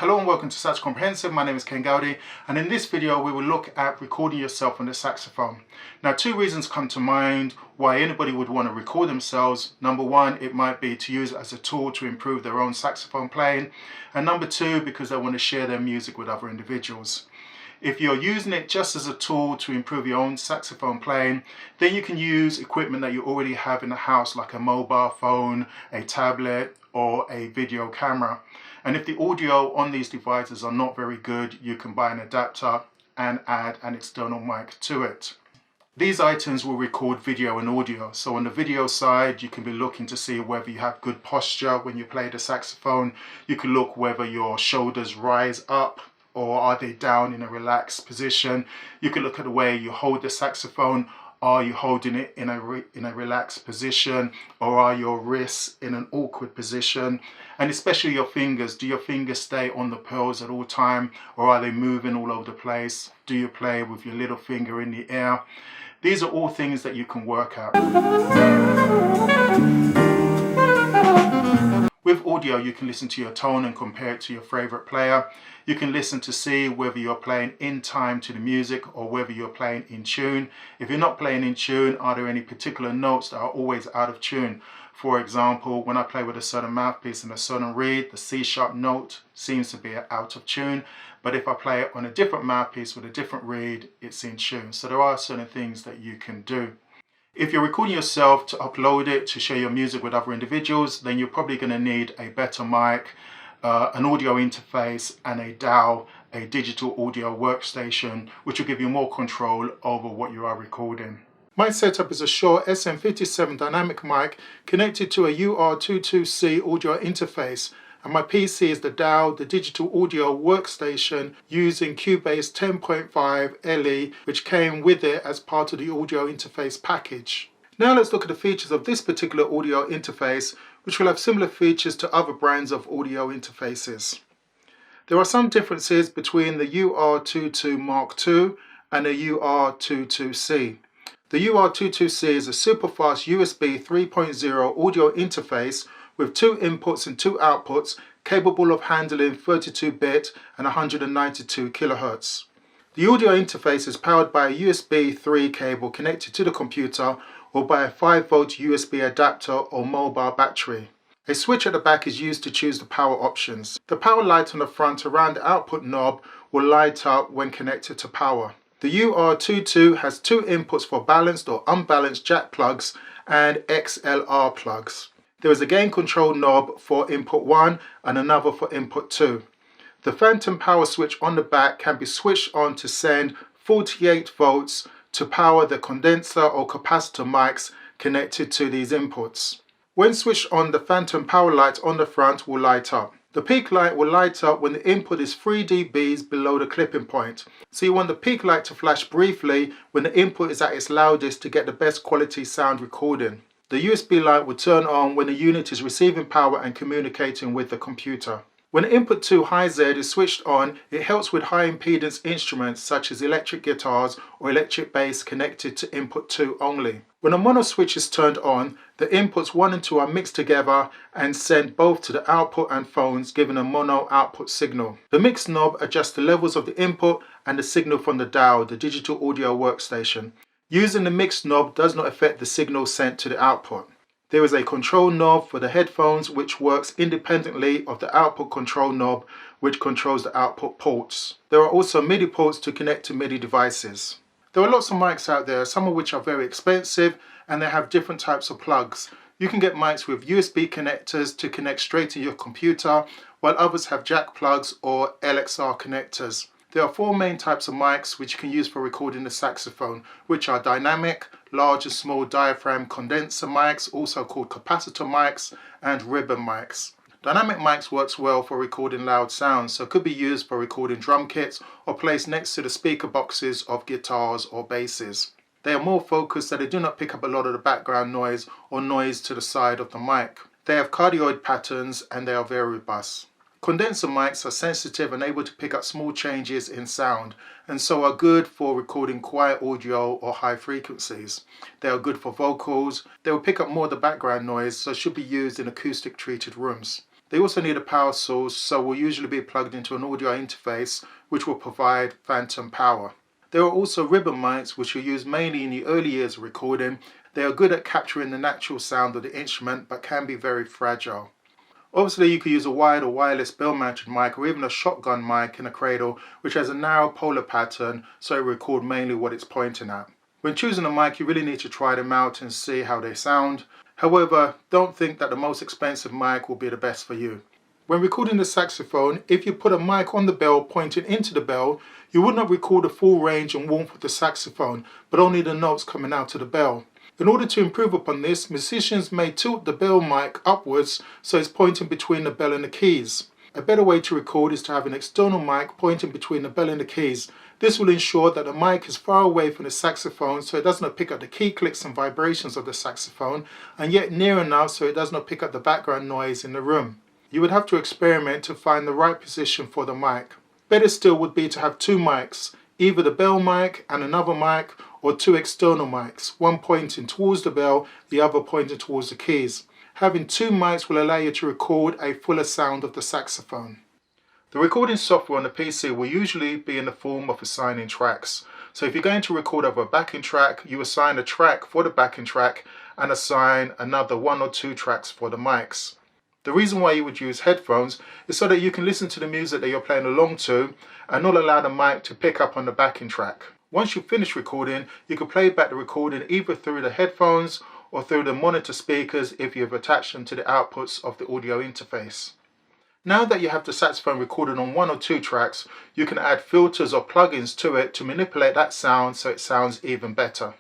Hello and welcome to Sax Comprehensive. My name is Ken Gowdy, and in this video we will look at recording yourself on the saxophone. Now, two reasons come to mind why anybody would want to record themselves. Number one, it might be to use it as a tool to improve their own saxophone playing, and number two, because they want to share their music with other individuals. If you're using it just as a tool to improve your own saxophone playing, then you can use equipment that you already have in the house, like a mobile phone, a tablet, or a video camera. And if the audio on these devices are not very good, you can buy an adapter and add an external mic to it. These items will record video and audio. So on the video side, you can be looking to see whether you have good posture when you play the saxophone. You can look whether your shoulders rise up or are they down in a relaxed position. You can look at the way you hold the saxophone. Are you holding it in a relaxed position, or are your wrists in an awkward position? And especially your fingers. Do your fingers stay on the pearls at all time, or are they moving all over the place? Do you play with your little finger in the air? These are all things that you can work out. With audio, you can listen to your tone and compare it to your favorite player. You can listen to see whether you're playing in time to the music or whether you're playing in tune. If you're not playing in tune, are there any particular notes that are always out of tune? For example, when I play with a certain mouthpiece and a certain reed, the C sharp note seems to be out of tune. But if I play it on a different mouthpiece with a different reed, it's in tune. So there are certain things that you can do. If you're recording yourself to upload it, to share your music with other individuals, then you're probably going to need a better mic, an audio interface, and a DAW, a digital audio workstation, which will give you more control over what you are recording. My setup is a Shure SM57 dynamic mic connected to a UR22C audio interface, and my PC is the DAW, the digital audio workstation, using Cubase 10.5 LE, which came with it as part of the audio interface package. Now let's look at the features of this particular audio interface, which will have similar features to other brands of audio interfaces. There are some differences between the UR22 Mark II and the UR22C. The UR22C is a super fast USB 3.0 audio interface with 2 inputs and 2 outputs, capable of handling 32-bit and 192 kHz. The audio interface is powered by a USB 3 cable connected to the computer, or by a 5-volt USB adapter or mobile battery. A switch at the back is used to choose the power options. The power light on the front around the output knob will light up when connected to power. The UR22 has 2 inputs for balanced or unbalanced jack plugs and XLR plugs. There is a gain control knob for input 1 and another for input 2. The phantom power switch on the back can be switched on to send 48 volts to power the condenser or capacitor mics connected to these inputs. When switched on, the phantom power light on the front will light up. The peak light will light up when the input is 3 dBs below the clipping point. So you want the peak light to flash briefly when the input is at its loudest to get the best quality sound recording. The USB light will turn on when the unit is receiving power and communicating with the computer. When input 2 high Z is switched on, it helps with high impedance instruments such as electric guitars or electric bass connected to input 2 only. When a mono switch is turned on, the inputs 1 and 2 are mixed together and sent both to the output and phones, giving a mono output signal. The mix knob adjusts the levels of the input and the signal from the DAW, the digital audio workstation. Using the mix knob does not affect the signal sent to the output. There is a control knob for the headphones which works independently of the output control knob, which controls the output ports. There are also MIDI ports to connect to MIDI devices. There are lots of mics out there, some of which are very expensive, and they have different types of plugs. You can get mics with USB connectors to connect straight to your computer, while others have jack plugs or LXR connectors. There are 4 main types of mics which you can use for recording the saxophone, which are dynamic, large and small diaphragm condenser mics, also called capacitor mics, and ribbon mics. Dynamic mics works well for recording loud sounds, so could be used for recording drum kits or placed next to the speaker boxes of guitars or basses. They are more focused, so they do not pick up a lot of the background noise or noise to the side of the mic. They have cardioid patterns and they are very robust. Condenser mics are sensitive and able to pick up small changes in sound, and so are good for recording quiet audio or high frequencies. They are good for vocals. They will pick up more of the background noise, so should be used in acoustic treated rooms. They also need a power source, so will usually be plugged into an audio interface which will provide phantom power. There are also ribbon mics which are used mainly in the early years of recording. They are good at capturing the natural sound of the instrument but can be very fragile. Obviously you could use a wired or wireless bell-mounted mic or even a shotgun mic in a cradle which has a narrow polar pattern so it will record mainly what it's pointing at. When choosing a mic you really need to try them out and see how they sound. However, don't think that the most expensive mic will be the best for you. When recording the saxophone, if you put a mic on the bell pointing into the bell, you would not record the full range and warmth of the saxophone, but only the notes coming out of the bell. In order to improve upon this, musicians may tilt the bell mic upwards so it's pointing between the bell and the keys. A better way to record is to have an external mic pointing between the bell and the keys. This will ensure that the mic is far away from the saxophone so it does not pick up the key clicks and vibrations of the saxophone, and yet near enough so it does not pick up the background noise in the room. You would have to experiment to find the right position for the mic. Better still would be to have two mics, either the bell mic and another mic, or two external mics, one pointing towards the bell, the other pointing towards the keys. Having two mics will allow you to record a fuller sound of the saxophone. The recording software on the PC will usually be in the form of assigning tracks. So if you're going to record over a backing track, you assign a track for the backing track and assign another one or two tracks for the mics. The reason why you would use headphones is so that you can listen to the music that you're playing along to and not allow the mic to pick up on the backing track. Once you finish recording, you can play back the recording either through the headphones or through the monitor speakers if you've attached them to the outputs of the audio interface. Now that you have the saxophone recorded on one or two tracks, you can add filters or plugins to it to manipulate that sound so it sounds even better.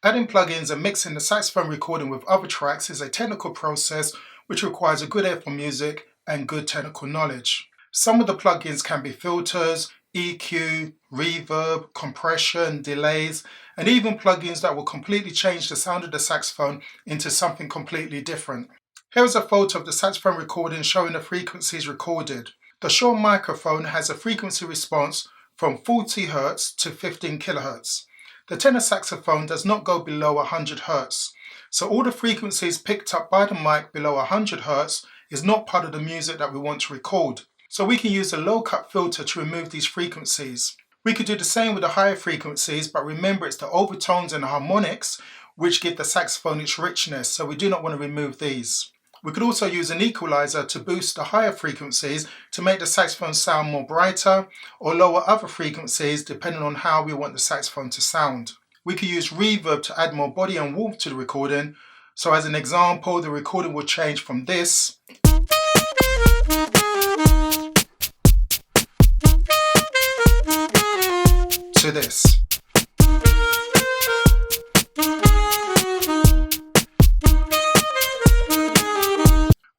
Adding plugins and mixing the saxophone recording with other tracks is a technical process which requires a good ear for music and good technical knowledge. Some of the plugins can be filters, EQ, reverb, compression, delays, and even plugins that will completely change the sound of the saxophone into something completely different. Here is a photo of the saxophone recording showing the frequencies recorded. The Shure microphone has a frequency response from 40 Hz to 15 kHz. The tenor saxophone does not go below 100 Hz, so all the frequencies picked up by the mic below 100 Hz is not part of the music that we want to record. So we can use a low-cut filter to remove these frequencies. We could do the same with the higher frequencies, but remember it's the overtones and the harmonics which give the saxophone its richness, so we do not want to remove these. We could also use an equalizer to boost the higher frequencies to make the saxophone sound more brighter, or lower other frequencies depending on how we want the saxophone to sound. We could use reverb to add more body and warmth to the recording. So as an example, the recording will change from this to this.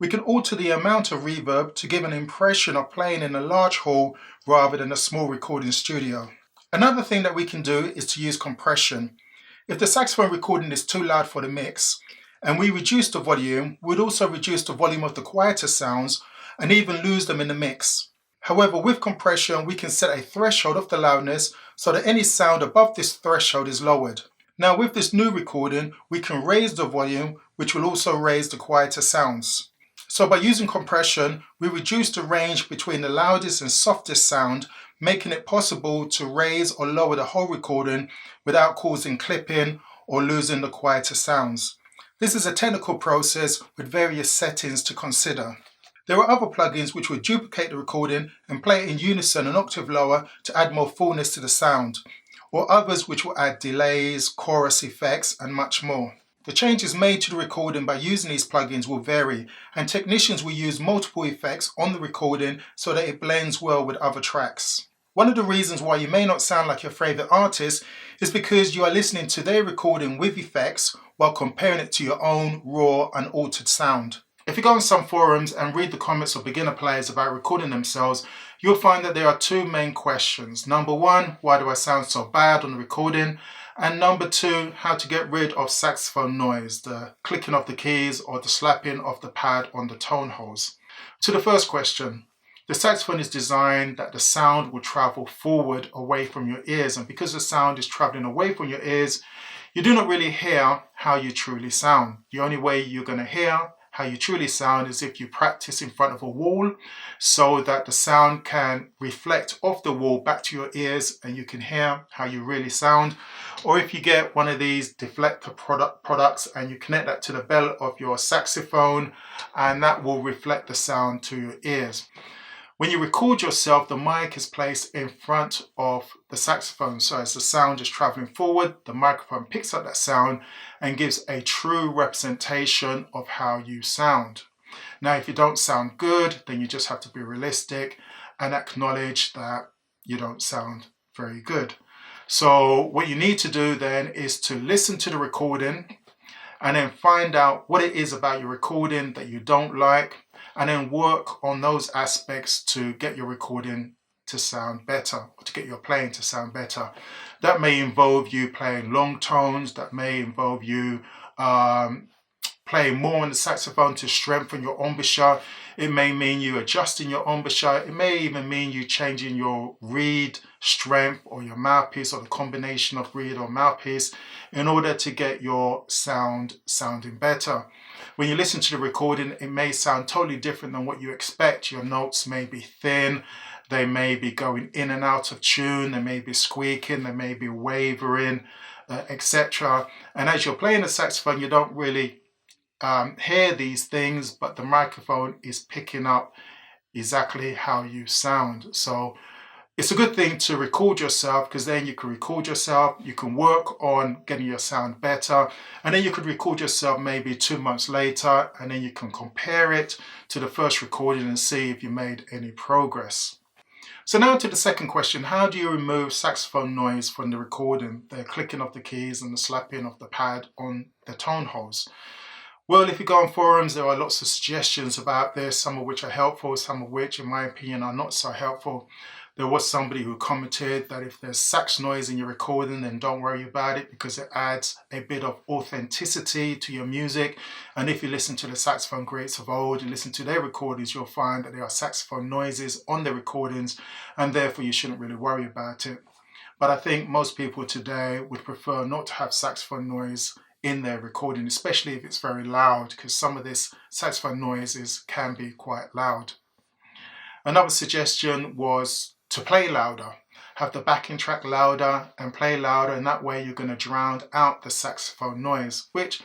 We can alter the amount of reverb to give an impression of playing in a large hall rather than a small recording studio. Another thing that we can do is to use compression. If the saxophone recording is too loud for the mix and we reduce the volume, we'd also reduce the volume of the quieter sounds and even lose them in the mix. However, with compression, we can set a threshold of the loudness so that any sound above this threshold is lowered. Now with this new recording, we can raise the volume, which will also raise the quieter sounds. So by using compression, we reduce the range between the loudest and softest sound, making it possible to raise or lower the whole recording without causing clipping or losing the quieter sounds. This is a technical process with various settings to consider. There are other plugins which will duplicate the recording and play it in unison an octave lower to add more fullness to the sound, or others which will add delays, chorus effects, and much more. The changes made to the recording by using these plugins will vary, and technicians will use multiple effects on the recording so that it blends well with other tracks. One of the reasons why you may not sound like your favorite artist is because you are listening to their recording with effects while comparing it to your own raw, unaltered sound. If you go on some forums and read the comments of beginner players about recording themselves, you'll find that there are two main questions. Number one, why do I sound so bad on the recording? And number two, how to get rid of saxophone noise, the clicking of the keys or the slapping of the pad on the tone holes. To the first question, the saxophone is designed that the sound will travel forward away from your ears, and because the sound is traveling away from your ears, you do not really hear how you truly sound. The only way you're going to hear how you truly sound is if you practice in front of a wall so that the sound can reflect off the wall back to your ears and you can hear how you really sound. Or if you get one of these deflector products and you connect that to the bell of your saxophone, and that will reflect the sound to your ears. When you record yourself, the mic is placed in front of the saxophone. So as the sound is traveling forward, the microphone picks up that sound and gives a true representation of how you sound. Now, if you don't sound good, then you just have to be realistic and acknowledge that you don't sound very good. So what you need to do then is to listen to the recording and then find out what it is about your recording that you don't like, and then work on those aspects to get your recording to sound better, or to get your playing to sound better. That may involve you playing long tones, that may involve you playing more on the saxophone to strengthen your embouchure. It may mean you adjusting your embouchure. It may even mean you changing your reed strength or your mouthpiece, or the combination of reed or mouthpiece, in order to get your sound sounding better. When you listen to the recording, it may sound totally different than what you expect. Your notes may be thin, they may be going in and out of tune, they may be squeaking, they may be wavering, etc. And as you're playing the saxophone, you don't really hear these things, but the microphone is picking up exactly how you sound. So it's a good thing to record yourself, because then you can record yourself, you can work on getting your sound better, and then you could record yourself maybe 2 months later, and then you can compare it to the first recording and see if you made any progress. So now to the second question: how do you remove saxophone noise from the recording, the clicking of the keys and the slapping of the pad on the tone holes? Well, if you go on forums, there are lots of suggestions about this, some of which are helpful, some of which, in my opinion, are not so helpful. There was somebody who commented that if there's sax noise in your recording, then don't worry about it, because it adds a bit of authenticity to your music. And if you listen to the saxophone greats of old, you listen to their recordings, you'll find that there are saxophone noises on their recordings, and therefore you shouldn't really worry about it. But I think most people today would prefer not to have saxophone noise in their recording, especially if it's very loud, because some of this saxophone noises can be quite loud. Another suggestion was to play louder. Have the backing track louder and play louder, and that way you're going to drown out the saxophone noise, which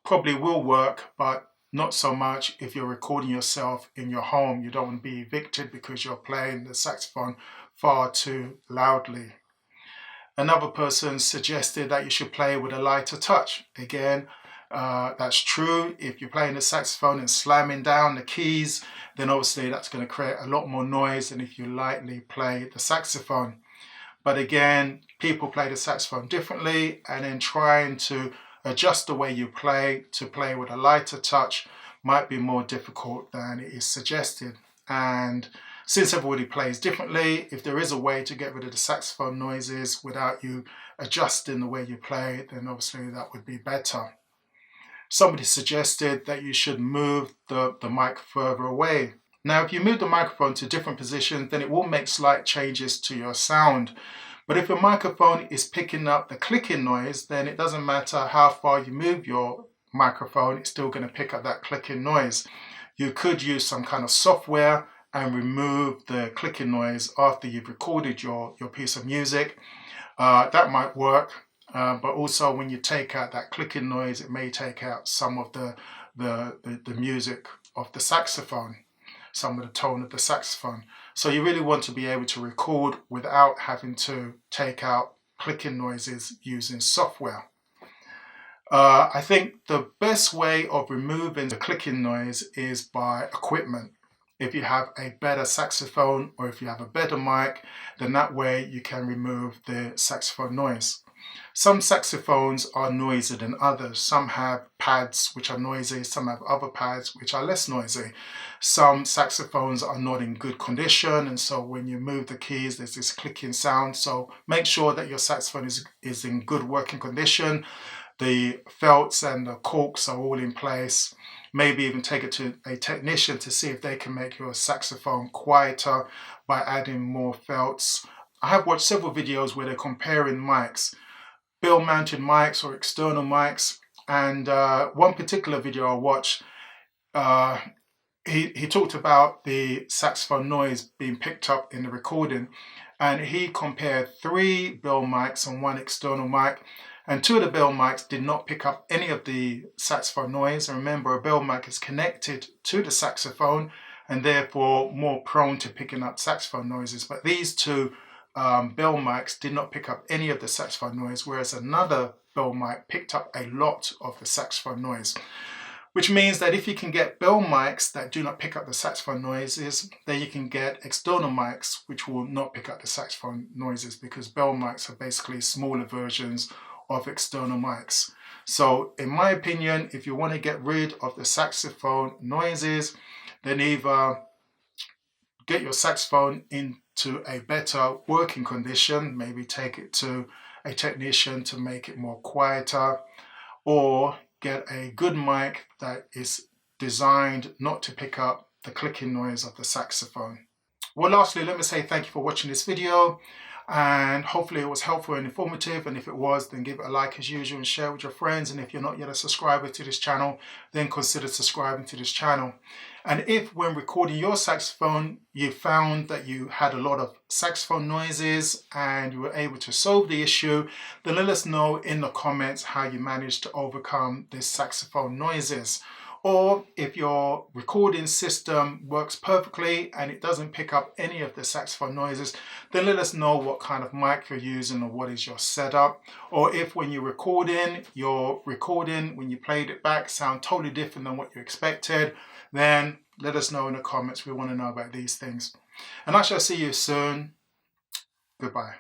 probably will work, but not so much if you're recording yourself in your home. You don't want to be evicted because you're playing the saxophone far too loudly. Another person suggested that you should play with a lighter touch. Again, that's true. If you're playing the saxophone and slamming down the keys, then obviously that's going to create a lot more noise than if you lightly play the saxophone. But again, people play the saxophone differently, and then trying to adjust the way you play to play with a lighter touch might be more difficult than it is suggested. And since everybody plays differently, if there is a way to get rid of the saxophone noises without you adjusting the way you play, then obviously that would be better. Somebody suggested that you should move the mic further away. Now, if you move the microphone to different positions, then it will make slight changes to your sound. But if your microphone is picking up the clicking noise, then it doesn't matter how far you move your microphone, it's still going to pick up that clicking noise. You could use some kind of software and remove the clicking noise after you've recorded your piece of music. That might work. But also when you take out that clicking noise, it may take out some of the music of the saxophone, some of the tone of the saxophone. So you really want to be able to record without having to take out clicking noises using software. I think the best way of removing the clicking noise is by equipment. If you have a better saxophone, or if you have a better mic, then that way you can remove the saxophone noise. Some saxophones are noisier than others. Some have pads which are noisy, some have other pads which are less noisy. Some saxophones are not in good condition, and so when you move the keys, there's this clicking sound. So make sure that your saxophone is in good working condition. The felts and the corks are all in place. Maybe even take it to a technician to see if they can make your saxophone quieter by adding more felts. I have watched several videos where they're comparing mics, bill-mounted mics or external mics, and one particular video I watched, he talked about the saxophone noise being picked up in the recording, and he compared 3 bill mics and 1 external mic, and 2 of the bill mics did not pick up any of the saxophone noise. And remember, a bill mic is connected to the saxophone and therefore more prone to picking up saxophone noises. But these 2 bill mics did not pick up any of the saxophone noise, whereas another bill mic picked up a lot of the saxophone noise. Which means that if you can get bill mics that do not pick up the saxophone noises, then you can get external mics which will not pick up the saxophone noises, because bill mics are basically smaller versions of external mics. So in my opinion, if you want to get rid of the saxophone noises, then either get your saxophone into a better working condition, maybe take it to a technician to make it more quieter, or get a good mic that is designed not to pick up the clicking noise of the saxophone. Well, lastly, let me say thank you for watching this video, and hopefully it was helpful and informative. And if it was, then give it a like as usual and share with your friends. And if you're not yet a subscriber to this channel, then consider subscribing to this channel. And if when recording your saxophone you found that you had a lot of saxophone noises and you were able to solve the issue, then let us know in the comments how you managed to overcome these saxophone noises. Or if your recording system works perfectly and it doesn't pick up any of the saxophone noises, then let us know what kind of mic you're using or what is your setup. Or if when you're recording, when you played it back, sound totally different than what you expected, then let us know in the comments. We want to know about these things. And I shall see you soon. Goodbye.